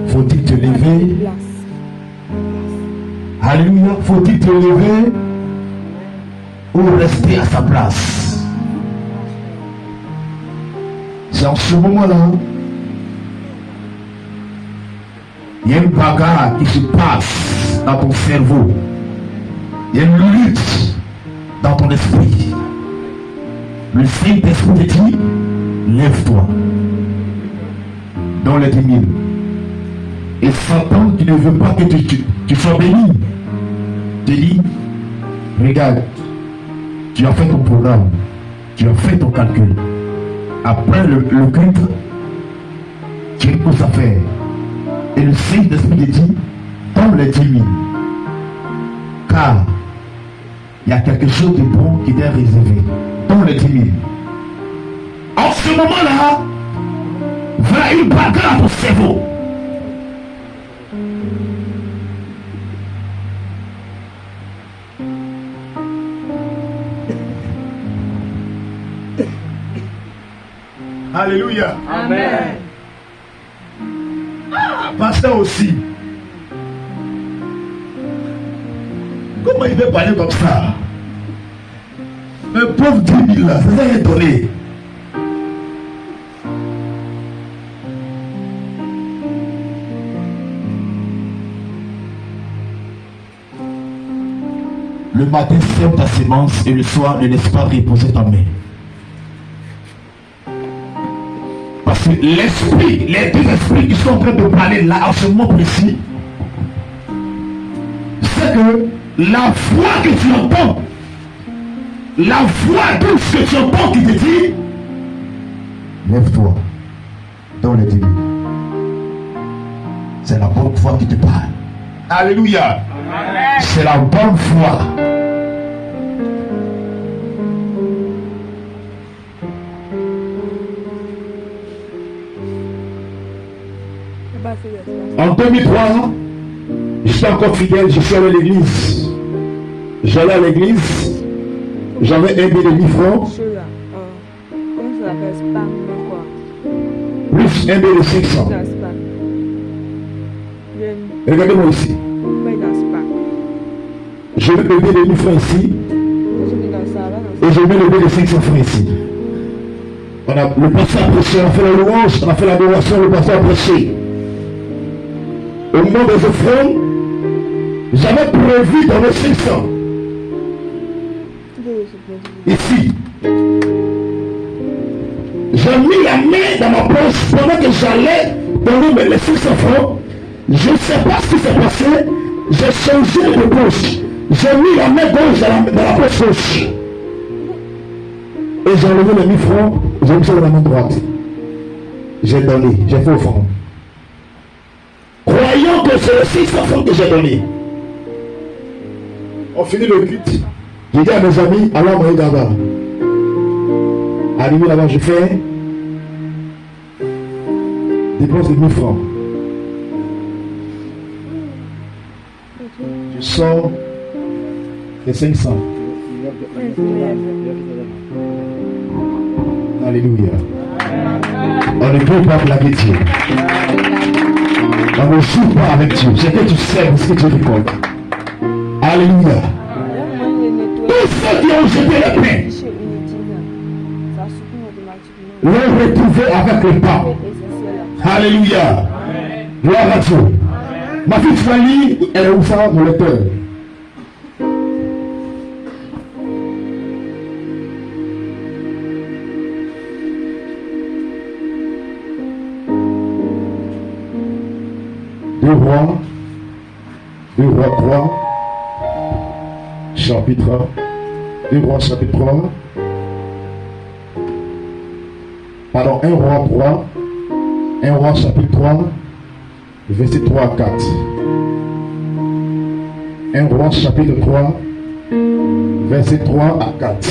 Faut-il te lever? Alléluia. Faut-il te lever ou rester à sa place? C'est en ce moment-là. Il y a une bagarre qui se passe dans ton cerveau. Il y a une lutte dans ton esprit. Le Saint-Esprit te dit, lève-toi. Dans les 10 000. Et Satan qui ne veut pas que tu sois béni, te dit, regarde, tu as fait ton programme, tu as fait ton calcul. Après le culte, tu as une chose à faire. Et le Saint-Esprit te dit, dans les 10 000. Car il y a quelque chose de bon qui t'est réservé. Dans les 10 000. En ce moment-là, voilà une bagarre à ton cerveau. Alléluia. Amen. Pasteur aussi. Comment il peut parler comme ça? Un pauvre 10 000 là, ça s'est donné. Le matin, sème ta sémence et le soir, ne laisse pas reposer ta main. Parce que l'esprit, les deux esprits qui sont en train de parler là, en ce moment précis, c'est que la voix que tu entends, la voix douce que tu entends qui te dit, lève-toi dans les débits. C'est la bonne voix qui te parle. Alléluia. C'est la bonne voix. En 2003, je suis encore fidèle, je suis allé à l'église. J'allais à l'église, j'avais un billet de 1000 francs. Plus un billet de 500. Regardez-moi ici. Je mets le billet de 1000 francs ici. Et je mets le billet de 500 francs ici. Le pasteur a prêché, on a fait la louange, on a fait l'adoration, le pasteur a prêché. Au moment des offrandes, j'avais prévu dans le 500. Ici. J'ai mis la main dans ma poche pendant que j'allais donner les 500 francs. Je ne sais pas ce qui s'est passé. J'ai changé de poche. J'ai mis la main gauche dans la poche gauche. Et j'ai enlevé les 1000 francs. J'ai mis ça dans la main droite. J'ai donné. J'ai fait offrande. Croyant que c'est le 600 francs que j'ai donné. On finit le culte. J'ai dit à mes amis, allons à Maïdaba. Arrivé là-bas, je fais dépense de 1000 francs. Je sors les 500. Alléluia. On ne peut pas blaguer Dieu. On ne joue pas avec Dieu. C'est que tu sais ce que Dieu récolte. Alléluia. Tous ceux qui ont jeté le pain l'ont retrouvé avec le pain. Alléluia. Gloire à Dieu. Ma fille Fanny, elle est où ça, mon lecteur? Deux rois 3, chapitre 2 rois chapitre 3. Pardon, 1 roi 3, 1 roi chapitre 3, verset 3 à 4. 1 roi chapitre 3, verset 3 à 4.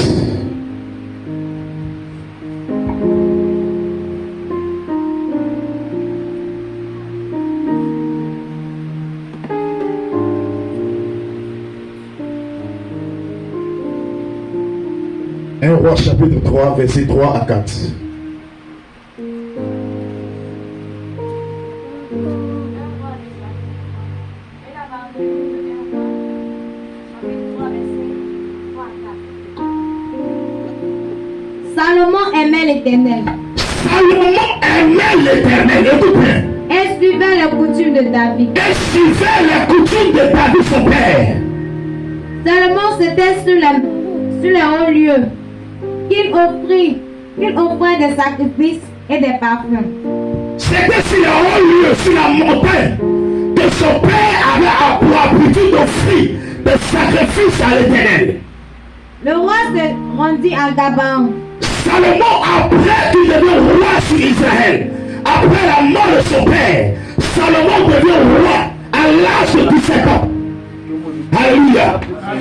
Un roi chapitre 3, verset 3 à 4. Salomon aimait l'Éternel. Salomon aimait l'Éternel. Écoute bien. Et suivait les coutumes de David. Et suivait les coutumes de David, son père. Salomon s'était sur les hauts lieux qu'il offrait des sacrifices et des parfums. C'était sur les hauts lieux, sur la montagne, que son père avait pour habitude d'offrir des sacrifices à l'Éternel. Le roi se rendit à Gabaon. Salomon, après qu'il devient roi sur Israël, après la mort de son père, Salomon devient roi à l'âge de 17 ans. Alléluia.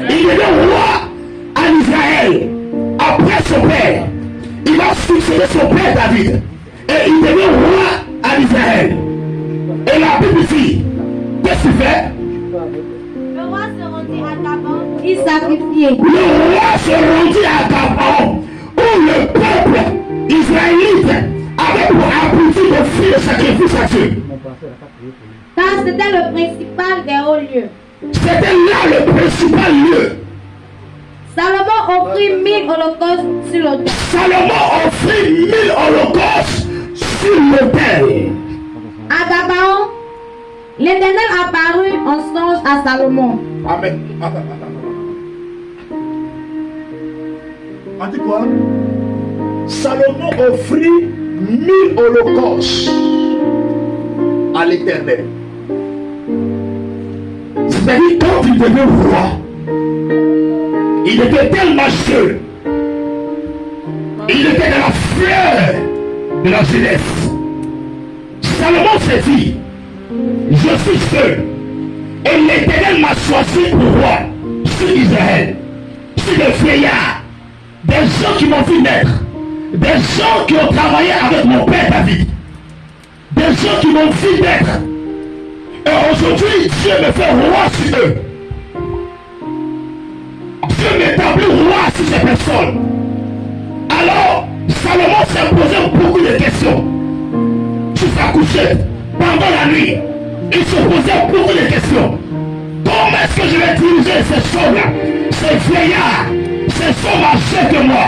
Il devient roi en Israël après son père. Il va succéder son père David. Et il devient roi en Israël. Et la Bible dit, qu'est-ce qu'il fait? Le roi se rendit à Gabaon. Il sacrifiait. Le roi se rendit à Gabaon, où le peuple israélite avait pour habitude d'offrir le sacrifice à Dieu. Car c'était le principal des hauts lieux. C'était là le principal lieu. Salomon offrit 1000 holocaustes sur l'autel. Salomon offrit 1000 holocaustes sur l'autel. À Gabaon, l'Éternel apparut en songe à Salomon. Amen. Attends. On dit quoi? Salomon offrit 1000 holocaustes à l'Éternel. C'est-à-dire quand il devait roi, il était tellement seul. Il était dans la fleur de la jeunesse. Salomon s'est dit, je suis seul. Et l'Éternel m'a choisi pour roi sur Israël. Sur des vieillards, des gens qui m'ont vu naître, des gens qui ont travaillé avec mon père David, des gens qui m'ont vu naître. Et aujourd'hui, Dieu me fait roi sur eux. Dieu m'établit roi sur ces personnes. Alors, Salomon s'est posé beaucoup de questions. Sur sa couchette, pendant la nuit, il se posait beaucoup de questions. Comment est-ce que je vais diriger ces choses-là? Ces vieillards, ces sont âgés que moi,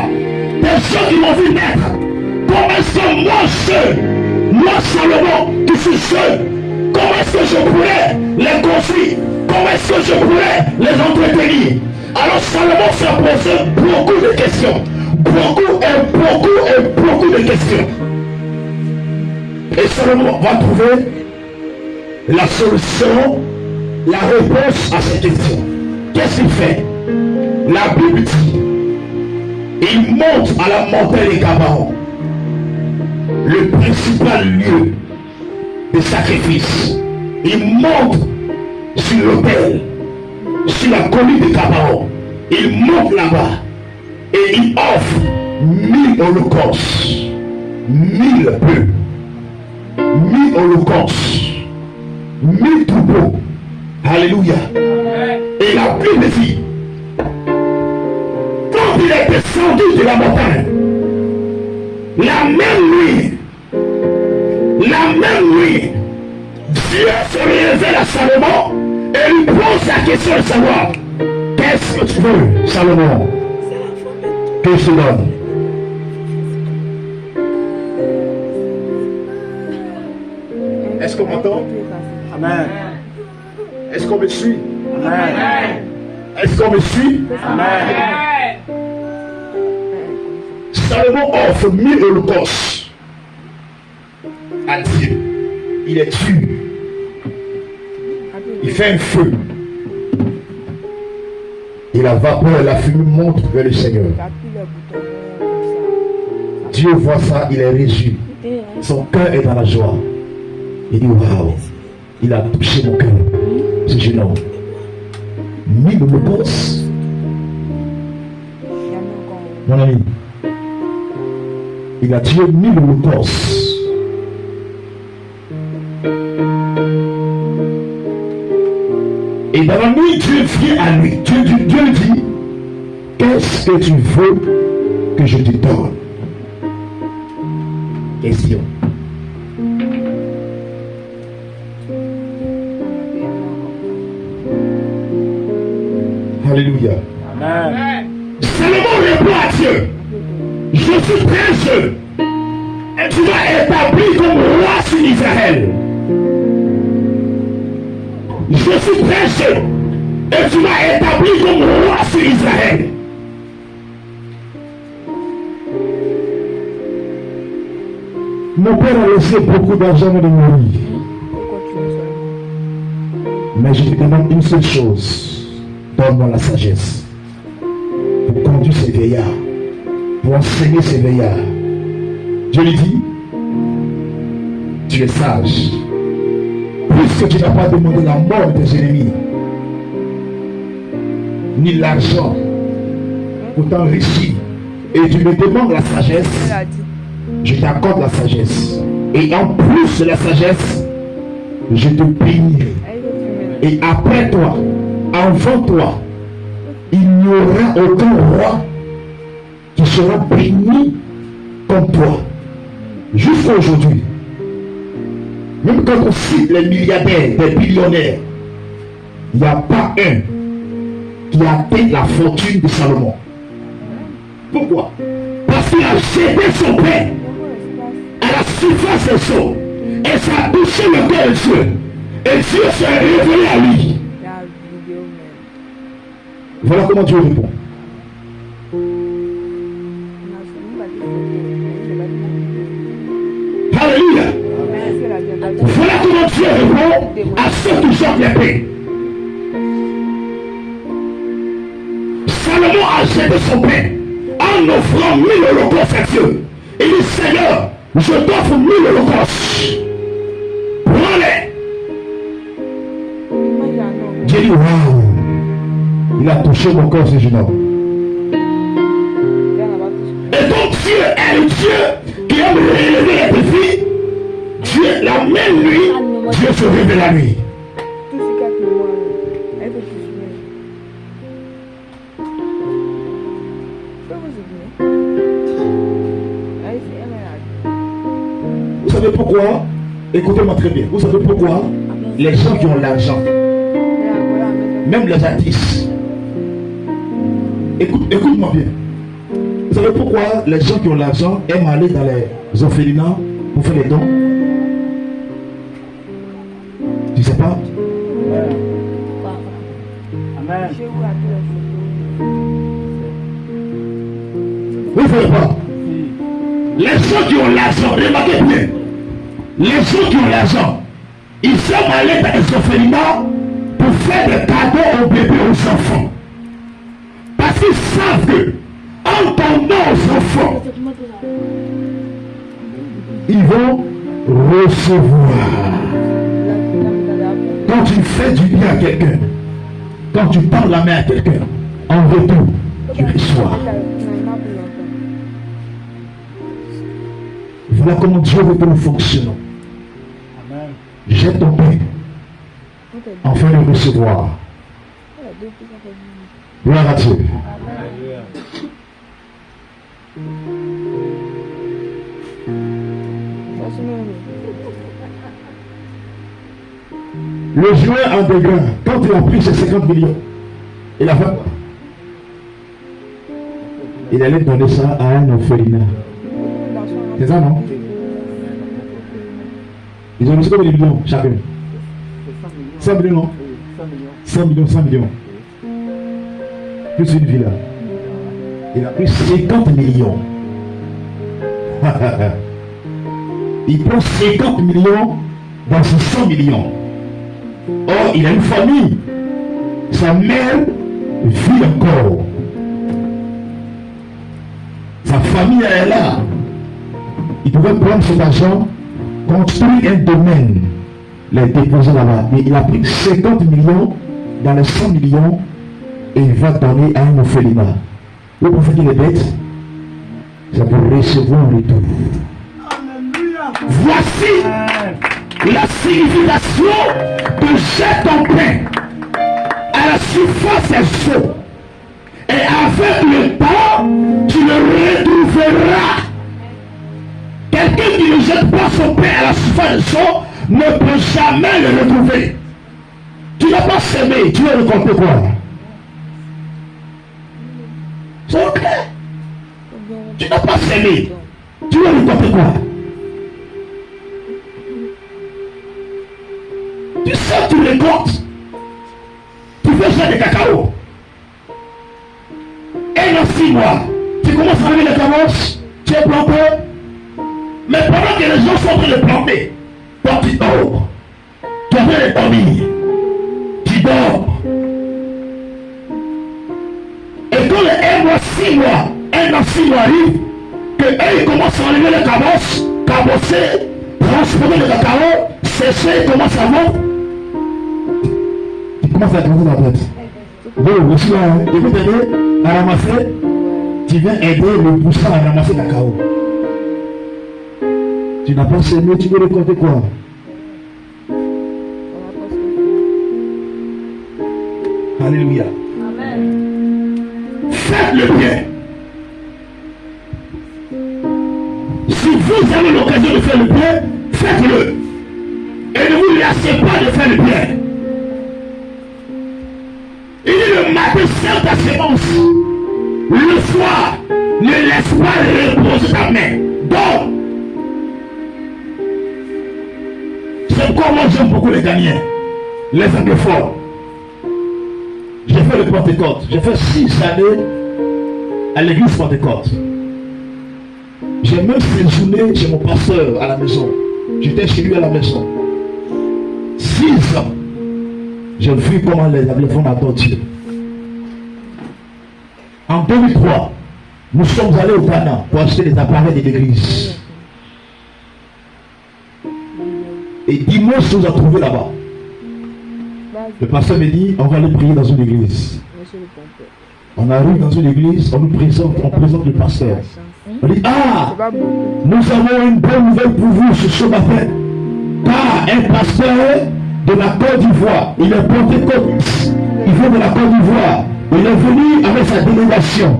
des gens qui m'ont vu naître. Comment est-ce que moi Salomon, qui suis seul, comment est-ce que je pourrais les construire? Comment est-ce que je pourrais les entretenir? Alors Salomon s'est posé beaucoup de questions. Beaucoup de questions. Et Salomon va trouver la solution, la réponse à ces questions. Qu'est-ce qu'il fait? La Bible dit, il monte à la montagne de Gabaon, le principal lieu de sacrifice. Il monte sur l'autel, sur la colline de Gabaon. Il monte là-bas et il offre 1000 holocaustes, 1000 bœufs, 1000 holocaustes, 1000 troupeaux. Alléluia. Et la Bible dit, quand il est descendu de la montagne, la même nuit, Dieu se révèle à Salomon et lui pose la question de savoir, qu'est-ce que tu veux, Salomon? Que je te donne? Est-ce qu'on m'entend? Amen. Est-ce qu'on me suit? Amen. Est-ce qu'on me suit? Amen. Salomon offre 1000 holocaustes à Dieu. Il est tué. Il fait un feu. Et la vapeur et la fumée montent vers le Seigneur. Dieu voit ça, il est réjoui. Son cœur est dans la joie. Il dit, waouh, il a touché mon cœur, ce jeune homme. 1000 holocaustes. Mon ami, il a tué 1000 holocaustes. Et dans la nuit, Dieu vient à lui. Dieu dit, qu'est-ce que tu veux que je te donne? Question. Alléluia. Amen. Salomon répond à Dieu. Je Je suis très jeune. Et tu m'as établi comme roi sur Israël. Je suis très jeune. Et tu m'as établi comme roi sur Israël. Mon père a laissé beaucoup d'argent de mourir. Mais je te demande une seule chose. Donne-moi la sagesse. Pour conduire ces vieillards. Pour enseigner ces vieillards. Je lui dis, tu es sage. Puisque tu n'as pas demandé la mort de tes ennemis, ni l'argent pour t'enrichir, et tu me demandes la sagesse, je t'accorde la sagesse. Et en plus de la sagesse, je te bénirai. Et après toi, avant toi, il n'y aura aucun roi qui sera béni comme toi. Jusqu'à aujourd'hui, même quand on cite les milliardaires, les billionnaires, il n'y a pas un qui a atteint la fortune de Salomon. Pourquoi? Parce qu'il a jeté son père à la surface des eaux et ça a touché le cœur de Dieu. Et Dieu s'est révélé à lui. Voilà comment Dieu répond. Alléluia. Voilà comment Dieu répond à ceux qui sortent les paix. Salomon a jeté son pain en offrant 1000 holocaustes à Dieu. Il dit, Seigneur, je t'offre 1000 holocaustes. Prends-les. Dieu dit, waouh, il a touché mon corps, ce jeune homme. Et donc Dieu est le Dieu qui aime relever les défis. Dieu, la même nuit, Dieu se révèle la nuit. Vous savez pourquoi? Écoutez-moi très bien. Vous savez pourquoi les gens qui ont l'argent, même les artistes, écoute-moi bien. Vous savez pourquoi les gens qui ont l'argent aiment aller dans les orphelinats pour faire les dons? Tu sais pas? Amen. Vous ne savez pas? Les gens qui ont l'argent, remarquez bien, les gens qui ont l'argent, ils aiment aller dans les orphelinats pour faire des cadeaux aux bébés, aux enfants. Parce qu'ils savent que, en donnant aux enfants, ils vont recevoir. Quand tu fais du bien à quelqu'un, quand tu parles la main à quelqu'un, en retour, tu reçois. Voilà comment Dieu veut que nous fonctionnons. Jette ton pain afin de recevoir. Gloire à Dieu. Le joint en dégrain, quand il a pris ses 50 millions, il a fait quoi? Il allait donner ça à un orphelinat. C'est ça, non? Ils ont reçu combien de millions chacun? 100 millions, non? 100 millions, 100 millions. Plus une villa. Il a pris 50 millions. Il prend 50 millions dans ses 100 millions. Or, il a une famille. Sa mère vit encore. Sa famille est là. Il pouvait prendre cet argent, construire un domaine, les déposer là-bas. Mais il a pris 50 millions dans les 100 millions et il va donner à un orphelinat. Vous pouvez dire les bêtes, c'est pour recevoir un retour. Voici la signification de jette ton pain à la surface des eaux. Et avec le temps, tu le retrouveras. Quelqu'un qui ne jette pas son pain à la surface des eaux ne peut jamais le retrouver. Tu n'as pas semé, tu vas récolter quoi? C'est ok. Tu n'as pas semé. Tu vas lui compter quoi? Tu sais, tu récoltes. Tu fais faire des cacao. Et dans 6 mois, tu commences à lever les carottes, tu es planté. Mais pendant que les gens sont en train de planter, toi tu dors. Tu es en train de dormir. Tu dors. Et quand les 1 mois, 6 mois, 1 an, 6 mois arrivent, que eux ils commencent à enlever les cabosses, cabosser, transporter le cacao, sécher, ils commencent à vendre. Tu commences à te la tête. Bon, je suis là, je vais t'aider à ramasser. Tu viens aider le poussant à ramasser le cacao. Tu n'as pas semé, tu veux récolter quoi? Alléluia. Amen. Faites le bien. Si vous avez l'occasion de faire le bien, faites-le. Et ne vous lassez pas de faire le bien. Il dit le matin, sème ta sémence. Le soir, ne laisse pas reposer ta main. Donc, c'est pourquoi moi j'aime beaucoup les Ghanéens, les anglophones. J'ai fait le Pentecôte. J'ai fait 6 années à l'église Pentecôte. J'ai même séjourné chez mon pasteur à la maison. J'étais chez lui à la maison. 6 ans. J'ai vu comment les anglophones adorent Dieu. En 2003, nous sommes allés au Ghana pour acheter des appareils de l'église. Et dimanche, nous a trouvé là-bas. Le pasteur me dit, on va aller prier dans une église. On arrive dans une église, on présente le pasteur. On dit, ah, nous avons une bonne nouvelle pour vous ce matin. Car un pasteur de la Côte d'Ivoire, il est pentecôtiste, il vient de la Côte d'Ivoire. Il est venu avec sa délégation.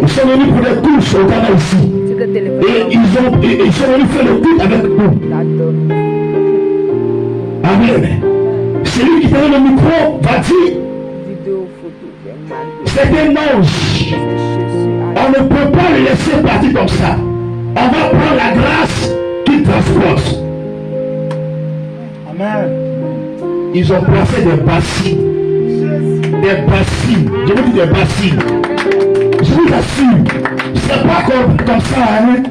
Ils sont venus pour des courses au Ghana ici. Et ils sont venus faire le culte avec nous. Amen. C'est lui qui tenait le micro, va dire. C'est un ange. On ne peut pas le laisser partir comme ça. On va prendre la grâce qu'il transporte. Amen. Ils ont placé des bassines. Des bassines. Je vous dis des bassines. Je vous assure. C'est pas comme ça, hein.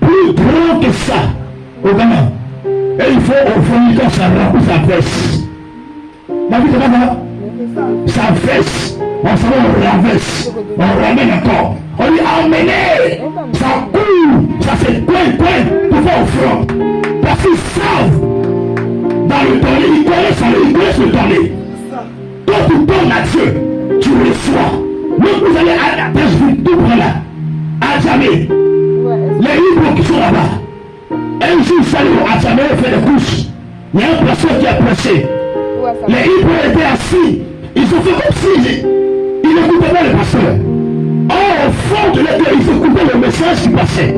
Plus grand que ça au Ghana. Et il faut offrir quand ça remplit sa veste. Ma vie, c'est pas sa veste. On s'en renverse. On ramène encore. On dit emmenez. Ça coule. Ça fait coin pour faire offrande. Parce qu'ils savent. Dans le tournée, ils connaissent le tournée. Quand tu donnes à Dieu, tu reçois. Même vous allez à la tâche, vous tout prendre là. À jamais. Les livres qui sont là-bas. Un jour, il fallait à jamais faire des couches. Il y a un pasteur qui a prêché. Les Hébreux étaient assis. Ils ont fait comme si ils n'écoutaient pas le pasteur. Or, au fond de leur cœur, ils écoutaient le message qui passait.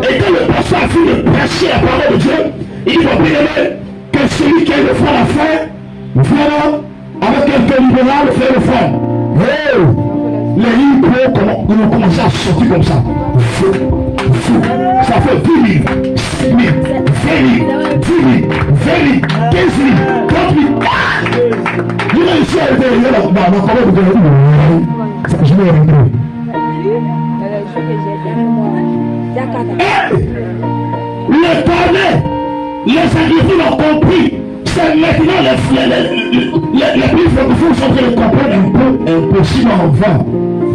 Et quand le pasteur a fini de prêcher la parole de Dieu, il dit, bien aimé, que celui qui a le front à la fin, voilà, avec quelqu'un libéral, fait le front. Oh! Les Hébreux ont commencé à sortir comme ça. Ça fait 10 000, 6 000, 20 000, 10 000, 20 000, 15 000, 30 000. Je l'ai ici à l'intérieur. Non, comment vous avez dit? Je vais rentrer. Le tournée, les agriculteurs ont compris. C'est maintenant les pays francophones sont en train de comprendre un peu impossible en vent.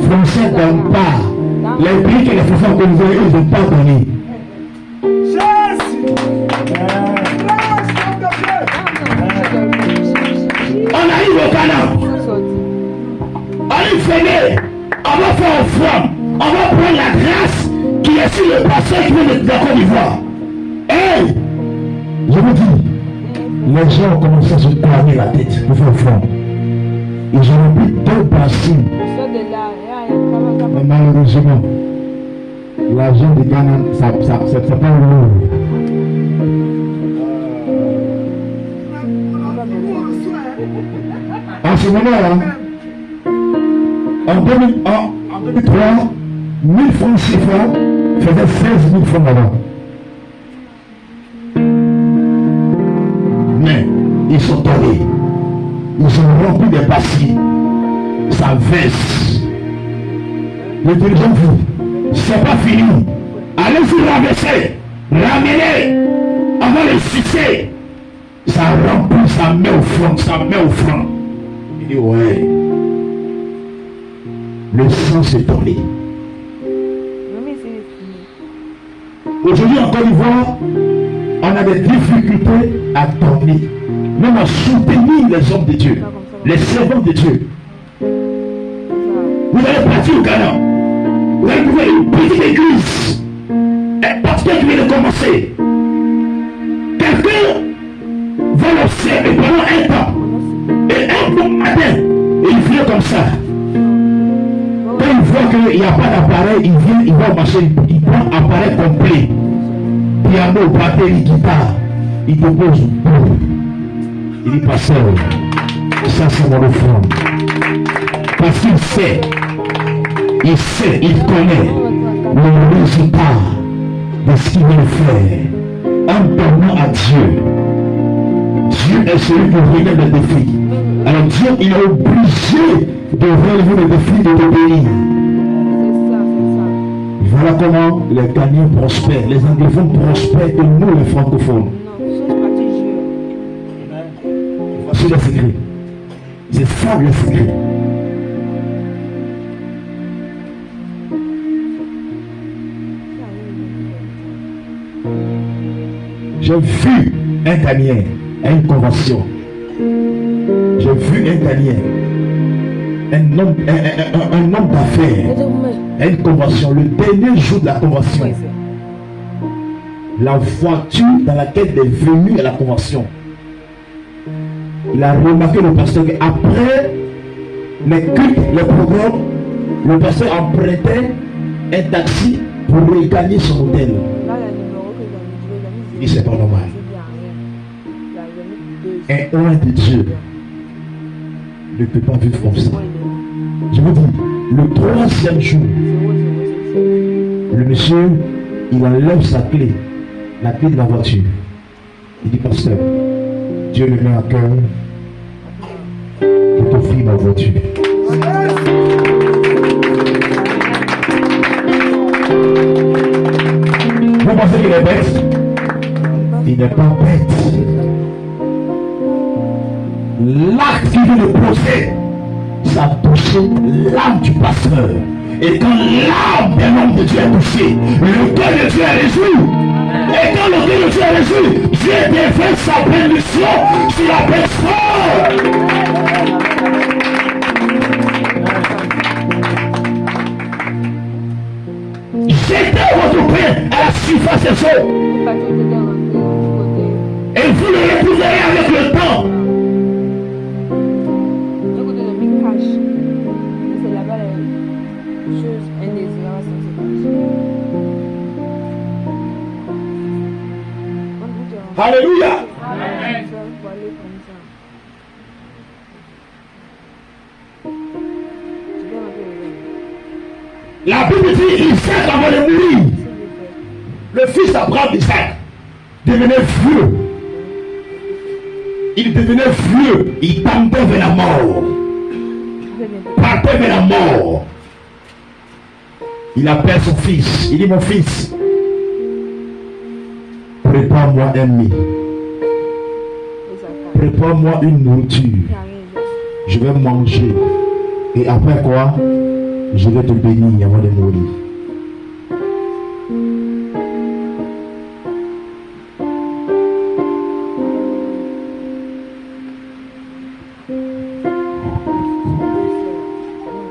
Français donne pas. Les pays que les Français ont colonisés, ils ne vont pas donner. On arrive au Ghana. On est fêlé. On va faire offrande. On va prendre la grâce qui est sur le pasteur qui vient de la Côte d'Ivoire. Hey! Je vous dis. Les gens ont commencé à se cogner la tête pour faire front. Ils ont rempli 2 bassines. Mais malheureusement, l'argent de Ghana, c'est pas lourd. En ce moment-là, en 2003, 1000 francs CFA faisait 16 000 francs là-bas. Mais ils sont tombés. Ils ont rempli des bassines. Ça verse. Le dirigeant dit, c'est pas fini. Allez-y ramasser, ramener, avant le succès. Ça remplit, ça met au front, ça met au front. Il dit, ouais. Le sang s'est tombé. Aujourd'hui en Côte d'Ivoire, on a des difficultés à dormir, même à soutenir les hommes de Dieu, les servants de Dieu. Vous allez partir au Ghana, vous allez trouver une petite église, un pasteur qui vient de commencer. Quelqu'un va l'observer pendant un temps, et un bon matin, il vient comme ça. Quand il voit qu'il n'y a pas d'appareil, il vient, il va au marché, il prend un appareil complet. Piano, batterie, guitare. Il te pose. Il dit, pasteur, ça c'est mon offrande. Parce qu'il sait, il connaît le résultat de ce qu'il veut faire. En donnant à Dieu. Dieu est celui qui relève le défi. Alors Dieu, il est obligé de relever le défi de l'obéir. Voilà comment les Ghanéens prospèrent, les anglophones prospèrent et nous les francophones. Voici le secret. C'est ça le secret. J'ai vu un Ghanéen à une convention. J'ai vu un Ghanéen, un homme d'affaires, à une convention. Le dernier jour de la convention, la voiture dans laquelle il est venu à la convention, il a remarqué le pasteur qu'après les cultes, les programmes, le pasteur empruntait un taxi pour regagner son hôtel. Il dit c'est pas normal. Un homme de Dieu ne peut pas vivre comme ça. Je vous dis, le troisième jour, le monsieur, il enlève sa clé, la clé de la voiture. Il dit, pasteur, Dieu le met à cœur pour t'offrir ma voiture. Vous pensez qu'il est bête? Il n'est pas bête. L'acte qu'il vient de poser, ça a touché l'âme du pasteur. Et quand l'âme d'un homme de Dieu est touchée, le cœur de Dieu est réjoui. Et quand le cœur de Dieu est réjoui, Dieu déverse sa bénédiction sur la personne. Jetez votre pain à la surface des eaux. Et vous le retrouverez avec le temps. Alléluia. Amen. La Bible dit Isaac avant de mourir, le fils d'Abraham d'Isaac devenait vieux. Il devenait vieux, il tendait vers la mort. Partait vers la mort. Il appelle son fils, il dit mon fils, prépare-moi un lit. Prépare-moi une nourriture. Je vais manger. Et après quoi, je vais te bénir avant de mourir.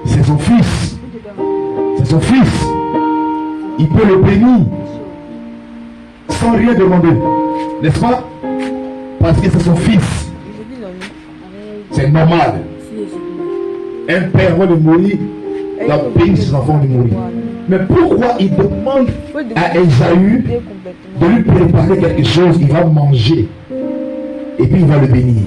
C'est son fils. C'est son fils. Il peut le bénir sans rien demander, n'est-ce pas? Parce que c'est son fils. C'est normal. Un père avant de mourir doit bénir ses enfants de mourir. Mais pourquoi il demande à Esaü de lui préparer quelque chose? Il va manger et puis il va le bénir.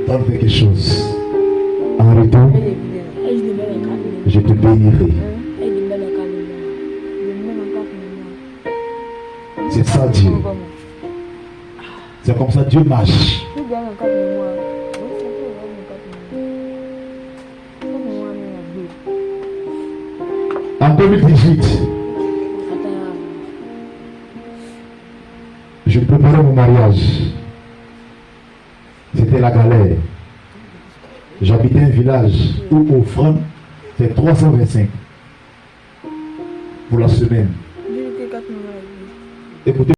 donne quelque chose. En retour, je te bénirai. C'est ça Dieu. C'est comme ça Dieu marche. En 2018, je préparais mon mariage. C'était la galère. J'habitais un village où offrande c'est 325 pour la semaine. Écoutez.